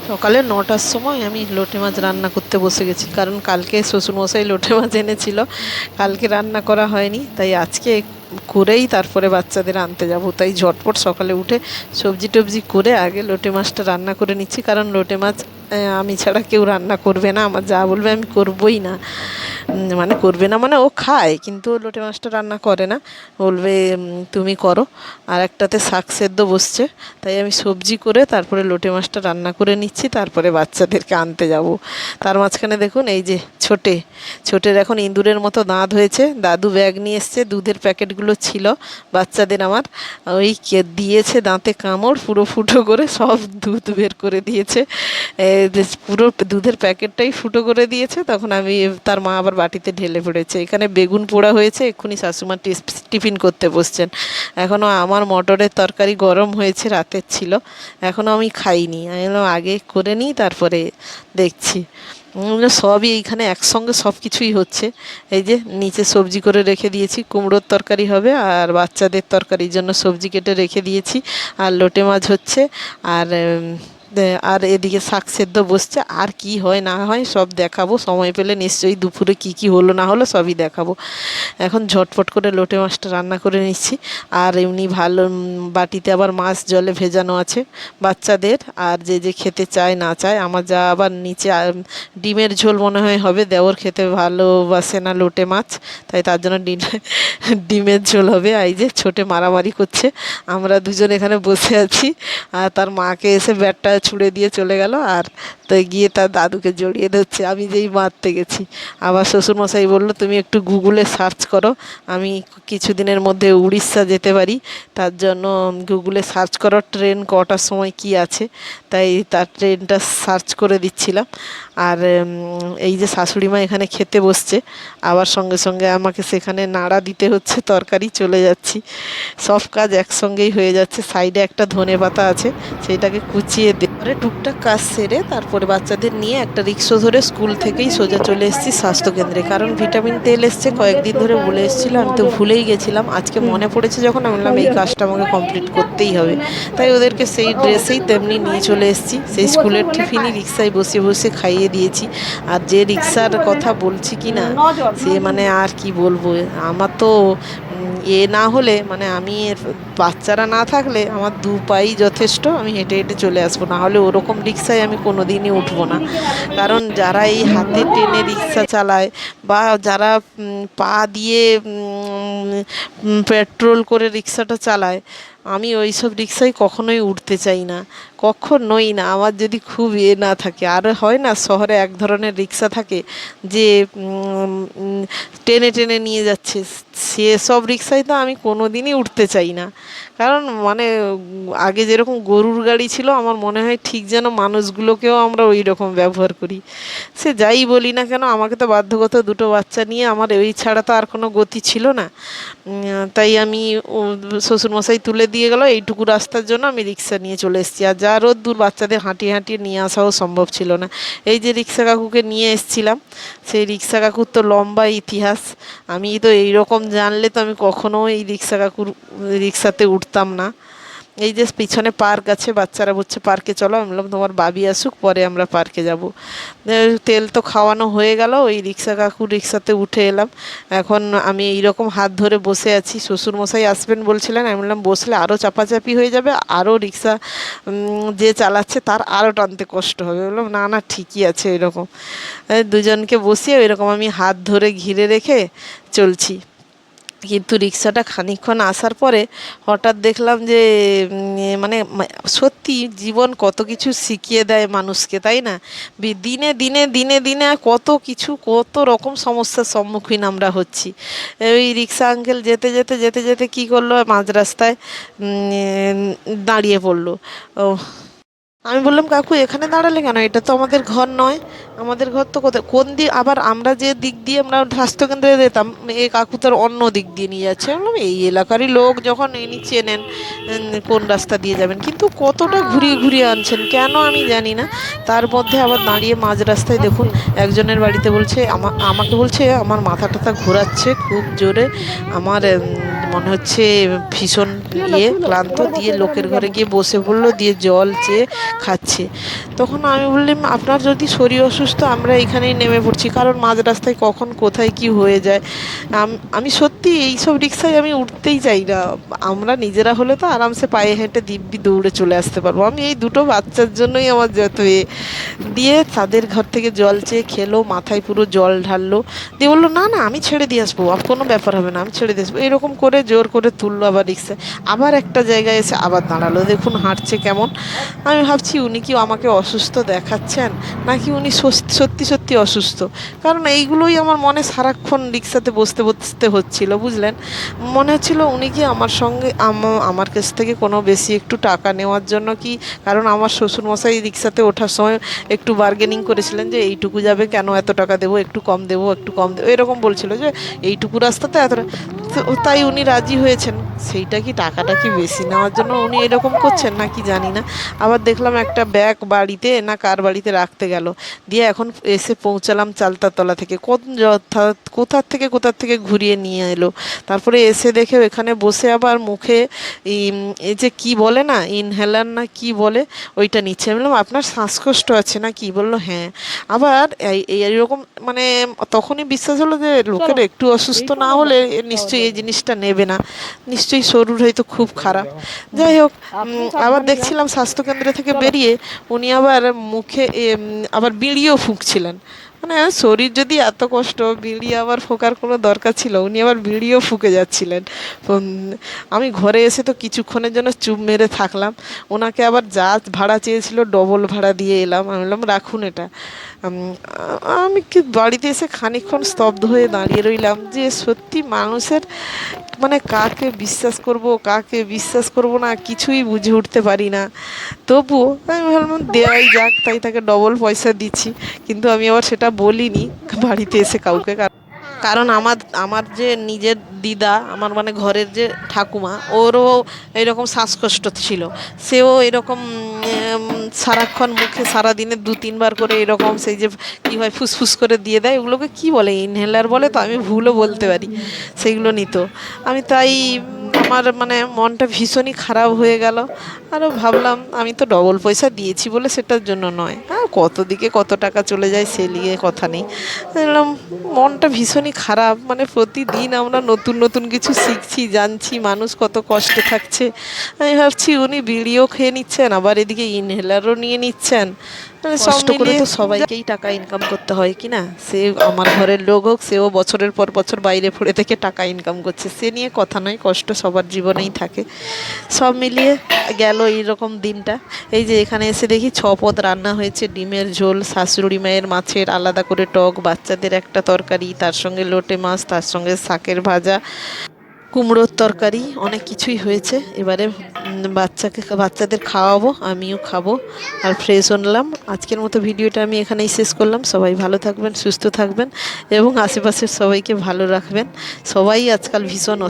সকালে ৯টার সময় আমি লোটে মাছ রান্না করতে বসে গেছি, কারণ কালকে শ্বশুরমশাই লোটে মাছ এনেছিল। কালকে রান্না করা হয়নি, তাই আজকে করেই তারপরে বাচ্চাদের আনতে যাব। তাই ঝটপট সকালে উঠে সবজি টবজি করে আগে লোটে মাছটা রান্না করে নিচ্ছি, কারণ লোটে মাছ আমি ছাড়া কেউ রান্না করবে না। আমার যা বলবে আমি করবই না, মানে করবে না মানে ও খায় কিন্তু ও লোটে মাছটা রান্না করে না, বলবে তুমি করো। আর একটাতে শাক সেদ্ধ বসছে, তাই আমি সবজি করে তারপরে লোটে মাছটা রান্না করে নিচ্ছি, তারপরে বাচ্চাদেরকে আনতে যাব। তার মাঝখানে দেখুন এই যে ছোটের এখন ইঁদুরের মতো দাঁত হয়েছে। দাদু ব্যাগ নিয়ে এসছে, দুধের প্যাকেটগুলো ছিল বাচ্চাদের, আমার ওই দিয়েছে দাঁতে কামড়, পুরো ফুটো করে সব দুধ বের করে দিয়েছে। পুরো দুধের প্যাকেটটাই ফুটো করে দিয়েছে। তখন আমি, তার মা আবার বাটিতে ঢেলে পড়েছে। এখানে বেগুন পোড়া হয়েছে, এক্ষুনি শাশুমা টিফিন করতে বসছেন। এখনও আমার মটরের তরকারি গরম হয়েছে, রাতের ছিল, এখনও আমি খাইনি। আমি বললাম আগে করে নিই তারপরে দেখছি। সবই এইখানে একসঙ্গে সব কিছুই হচ্ছে। এই যে নিচে সবজি করে রেখে দিয়েছি, কুমড়োর তরকারি হবে, আর বাচ্চাদের তরকারির জন্য সবজি কেটে রেখে দিয়েছি, আর লোটে মাছ হচ্ছে, আর আর এদিকে শাক সেদ্ধ বসছে। আর কি হয় না হয় সব দেখাবো, সময় পেলে নিশ্চয়ই দুপুরে কি কি হলো না হলো সবই দেখাবো। এখন ঝটপট করে লোটে মাছটা রান্না করে নিচ্ছি। আর এমনি ভালো বাটিতে আবার মাছ জলে ভেজানো আছে বাচ্চাদের, আর যে যে খেতে চায় না চায়। আমার যা আবার নিচে ডিমের ঝোল মনে হয় হবে, দেওর খেতে ভালোবাসে না লোটে মাছ, তাই তার জন্য ডিমের ঝোল হবে। এই যে ছোটে মারামারি করছে, আমরা দুজন এখানে বসে আছি, আর তার মাকে এসে ব্যাটটা ছুঁড়ে দিয়ে চলে গেল, আর তো গিয়ে তার দাদুকে জড়িয়ে ধরছে আমি যেই মারতে গেছি। আবার শ্বশুরমশাই বললো তুমি একটু গুগলে সার্চ করো, আমি কিছুদিনের মধ্যে উড়িষ্যা যেতে পারি, তার জন্য গুগলে সার্চ করো ট্রেন কটার সময় কি আছে। তাই তার ট্রেনটা সার্চ করে দিচ্ছিলাম। আর এই যে শাশুড়ি মা এখানে খেতে বসছে, আবার সঙ্গে সঙ্গে আমাকে সেখানে নাড়া দিতে হচ্ছে, তরকারি চলে যাচ্ছি, সব কাজ একসঙ্গেই হয়ে যাচ্ছে। সাইডে একটা ধনেপাতা আছে, সেইটাকে কুচিয়ে দিয়ে টুকটাক কাজ সেরে তারপরে বাচ্চাদের নিয়ে একটা রিক্সা ধরে স্কুল থেকেই সোজা চলে এসেছি স্বাস্থ্যকেন্দ্রে, কারণ ভিটামিন তেল এসছে, কয়েকদিন ধরে বলে এসেছিল, আমি তো ভুলেই গেছিলাম। আজকে মনে পড়েছে যখন, আমি বললাম এই কাজটা আমাকে কমপ্লিট করতেই হবে। তাই ওদেরকে সেই ড্রেসেই তেমনি নিয়ে চলে এসেছি, সেই স্কুলের টিফিনই রিক্সায় বসে বসে খাইয়ে দিয়েছি। আর যে রিক্সার কথা বলছি কি না, সে মানে আর কি বলবো, আমার তো এ না হলে মানে আমি বাচ্চারা না থাকলে আমার দু পাই যথেষ্ট, আমি হেঁটে হেঁটে চলে আসবো। না হলে ওরকম রিক্সায় আমি কোনো দিনই উঠবো না, কারণ যারা এই হাতে টেনে রিক্সা চালায় বা যারা পা দিয়ে পেট্রোল করে রিক্সাটা চালায়, আমি ওই সব রিক্সায় কখনোই উঠতে চাই না, কখনোই না। আমার যদি খুব না থাকে, আর হয় না শহরে এক ধরনের রিক্সা থাকে যে টেনে টেনে নিয়ে যাচ্ছে, সেসব রিক্সায় তো আমি কোনো দিনই উঠতে চাই না। কারণ মানে আগে যেরকম গরুর গাড়ি ছিল, আমার মনে হয় ঠিক যেন মানুষগুলোকেও আমরা ওই রকম ব্যবহার করি। সে যাই বলি না কেন, আমাকে তো বাধ্যগত দুটো বাচ্চা নিয়ে আমার ওই ছাড়া তো আর কোনো গতি ছিল না। তাই আমি শ্বশুরমশাই তুলে দিয়ে গেল, এইটুকু রাস্তার জন্য আমি রিক্সা নিয়ে চলে এসেছি। আর যা রোদ্দুর, বাচ্চাদের হাঁটিয়ে হাঁটিয়ে নিয়ে আসাও সম্ভব ছিল না। এই যে রিক্সা কাকুকে নিয়ে এসেছিলাম, সেই রিক্সা কাকুর তো লম্বা ইতিহাস। আমি তো এইরকম জানলে তো আমি কখনো এই রিক্সা কাকুর রিক্সাতে উঠতাম না। এই যে পিছনে পার্ক আছে, বাচ্চারা বলছে পার্কে চলো, আমি বললাম তোমার বাবি আসুক পরে আমরা পার্কে যাব। তেল তো খাওয়ানো হয়ে গেল, ওই রিক্সা কাকুর রিক্সাতে উঠে এলাম। এখন আমি এইরকম হাত ধরে বসে আছি, শ্বশুরমশাই আসবেন বলছিলেন, আমি বললাম বসলে আরও চাপাচাপি হয়ে যাবে, আরও রিক্সা যে চালাচ্ছে তার আরও টানতে কষ্ট হবে। বললাম না না ঠিকই আছে, এরকম দুজনকে বসিয়ে এরকম আমি হাত ধরে ঘিরে রেখে চলছি। কিন্তু রিক্সাটা খানিকক্ষণ আসার পরে হঠাৎ দেখলাম যে মানে সত্যি জীবন কত কিছু শিখিয়ে দেয় মানুষকে, তাই না? দিনে দিনে দিনে দিনে কত কিছু, কত রকম সমস্যার সম্মুখীন আমরা হচ্ছি। ওই রিক্সা আঙ্কেল যেতে যেতে যেতে যেতে কী করলো, মাঝ রাস্তায় দাঁড়িয়ে পড়লো। ও, আমি বললাম কাকু এখানে দাঁড়ালে কেন, এটা তো আমাদের ঘর নয়, আমাদের ঘর তো কোথায়, কোন দিক, আবার আমরা যে দিক দিয়ে আমরা স্বাস্থ্যকেন্দ্রে যেতাম, এই কাকু তার অন্য দিক দিয়ে নিয়ে যাচ্ছে। আমি বললাম এই এলাকারই লোক যখন ইনি চেনেন, কোন রাস্তা দিয়ে যাবেন, কিন্তু কতটা ঘুরিয়ে ঘুরিয়ে আনছেন কেন আমি জানি না। তার মধ্যে আবার দাঁড়িয়ে মাঝ রাস্তায় দেখুন একজনের বাড়িতে বলছে আমাকে বলছে আমার মাথা টাথা ঘোরাচ্ছে খুব জোরে, আমার মনে হচ্ছে ভীষণ ক্লান্ত, দিয়ে লোকের ঘরে গিয়ে বসে পড়লো, দিয়ে জল চেয়ে খাচ্ছে। তখন আমি বললাম আপনার যদি শরীর অসুস্থ আমরা এখানেই নেমে পড়ছি, কারণ মাঝ রাস্তায় কখন কোথায় কি হয়ে যায়। আমি সত্যি এইসব রিক্সায় আমি উঠতেই চাই না। আমরা নিজেরা হলে তো আরামসে পায়ে হেঁটে দিব্যি দৌড়ে চলে আসতে পারবো, আমি এই দুটো বাচ্চার জন্যই আমার যত দিয়ে তাদের ঘর থেকে জল চেয়ে খেলো, মাথায় পুরো জল ঢাললো, দিয়ে বললো না না আমি ছেড়ে দিয়ে আসবো, কোনো ব্যাপার হবে না, আমি ছেড়ে দিয়ে আসবো। এরকম করে জোর করে তুললো আবার রিক্সায়। আবার একটা জায়গায় এসে আবার দাঁড়ালো, দেখুন হাঁটছে কেমন। আমি ভাবছি উনি কি আমাকে অসুস্থ দেখাচ্ছেন, নাকি উনি সত্যি সত্যি অসুস্থ। কারণ এইগুলোই আমার মনে সারাক্ষণ রিক্সাতে বসতে বসতে হচ্ছিল, বুঝলেন। মনে হচ্ছিল উনি কি আমার সঙ্গে আমার কাছ থেকে কোনো বেশি একটু টাকা নেওয়ার জন্য কি, কারণ আমার শ্বশুরমশাই রিক্সাতে ওঠার সময় একটু বার্গেনিং করেছিলেন যে এইটুকু যাবে কেন এত টাকা দেবো, একটু কম দেবো একটু কম দেবো, এরকম বলছিল যে এইটুকু রাস্তাতে এতটা। তো তাই উনি রাজি হয়েছেন। সেইটা কি টাকাটা কি বেশি নেওয়ার জন্য উনি এরকম করছেন না কি জানি না। আবার দেখলাম একটা ব্যাগ বাড়িতে না কার বাড়িতে রাখতে গেল, দিয়ে এখন এসে পৌঁছালাম চালতাতলা থেকে, কোথার থেকে ঘুরিয়ে নিয়ে এলো। তারপরে এসে দেখে এখানে বসে আবার মুখে এই যে কি বলে না ইনহেলার না কি বলে ওইটা নিচ্ছে। আমি বললাম আপনার শ্বাসকষ্ট আছে না কি, বললো হ্যাঁ। আবার এইরকম মানে তখনই বিশ্বাস হলো যে লোকের একটু অসুস্থ না হলে নিশ্চয়ই এই জিনিসটা নেবে না, নিশ্চয়ই শরীর হয়তো খুব খারাপ। যাই হোক, আবার দেখছিলাম স্বাস্থ্যকেন্দ্র থেকে বেরিয়ে উনি আবার মুখে আবার বিড়িও ফুঁকছিলেন। মানে শরীর যদি এত কষ্ট, বিড়ি আবার ফোঁকার কোনো দরকার ছিল, উনি আবার বিড়িও ফুঁকে যাচ্ছিলেন। আমি ঘরে এসে তো কিছুক্ষণের জন্য চুপ মেরে থাকলাম। ওনাকে আবার যা ভাড়া চেয়েছিল ডবল ভাড়া দিয়ে এলাম। আমি বললাম রাখুন এটা। আমি কি বাড়িতে এসে খানিকক্ষণ স্তব্ধ হয়ে দাঁড়িয়ে রইলাম যে সত্যি মানুষের মানে কাকে বিশ্বাস করব কাকে বিশ্বাস করব না কিছুই বুঝে উঠতে পারি না। তবুও আমি ভাবলাম দেওয়াই যাক, তাই তাকে ডবল পয়সা দিচ্ছি। কিন্তু আমি আবার সেটা বলিনি বাড়িতে এসে কাউকে, কারণ আমার আমার যে নিজের দিদা, আমার মানে ঘরের যে ঠাকুমা, ওরও এরকম শ্বাসকষ্ট ছিল। সেও এরকম সারাক্ষণ মুখে সারাদিনে 2-3 বার করে এরকম সেই যে কী হয় ফুসফুস করে দিয়ে দেয়, ওগুলোকে কি বলে ইনহেলার বলে, তো আমি ভুলও বলতে পারি, সেইগুলো নিত। আমি তাই আমার মানে মনটা ভীষণই খারাপ হয়ে গেল। আরও ভাবলাম আমি তো ডবল পয়সা দিয়েছি বলে সেটার জন্য নয়, হ্যাঁ কত দিকে কত টাকা চলে যায় সে নিয়ে কথা নেই। দেখলাম মনটা ভীষণই খারাপ, মানে প্রতিদিন আমরা নতুন নতুন কিছু শিখছি জানছি, মানুষ কত কষ্টে থাকছে। আমি ভাবছি উনি বিড়িও খেয়ে নিচ্ছেন আবার এদিকে ইনহেলারও নিয়ে নিচ্ছেন। কষ্ট করে তো সবাইকেই টাকা ইনকাম করতে হয় কি না, সে আমার ঘরের লোক হোক, সেও বছরের পর বছর বাইরে পড়ে থেকে টাকা ইনকাম করছে, সে নিয়ে কথা নয়, কষ্ট সবার জীবনেই থাকে। সব মিলিয়ে গেল এইরকম দিনটা। এই যে এখানে এসে দেখি 6 পদ রান্না হয়েছে, ডিমের ঝোল, শাশুড়ি মায়ের মাছের আলাদা করে টক, বাচ্চাদের একটা তরকারি, তার সঙ্গে লোটে মাছ, তার সঙ্গে শাকের ভাজা, কুমড়োর তরকারি, অনেক কিছুই হয়েছে। এবারে বাচ্চাদের খাওয়াবো, আমিও খাবো আর ফ্রেশ হলাম। আজকের মতো ভিডিওটা আমি এখানেই শেষ করলাম। সবাই ভালো থাকবেন, সুস্থ থাকবেন এবং আশেপাশের সবাইকে ভালো রাখবেন। সবাই আজকাল ভীষণ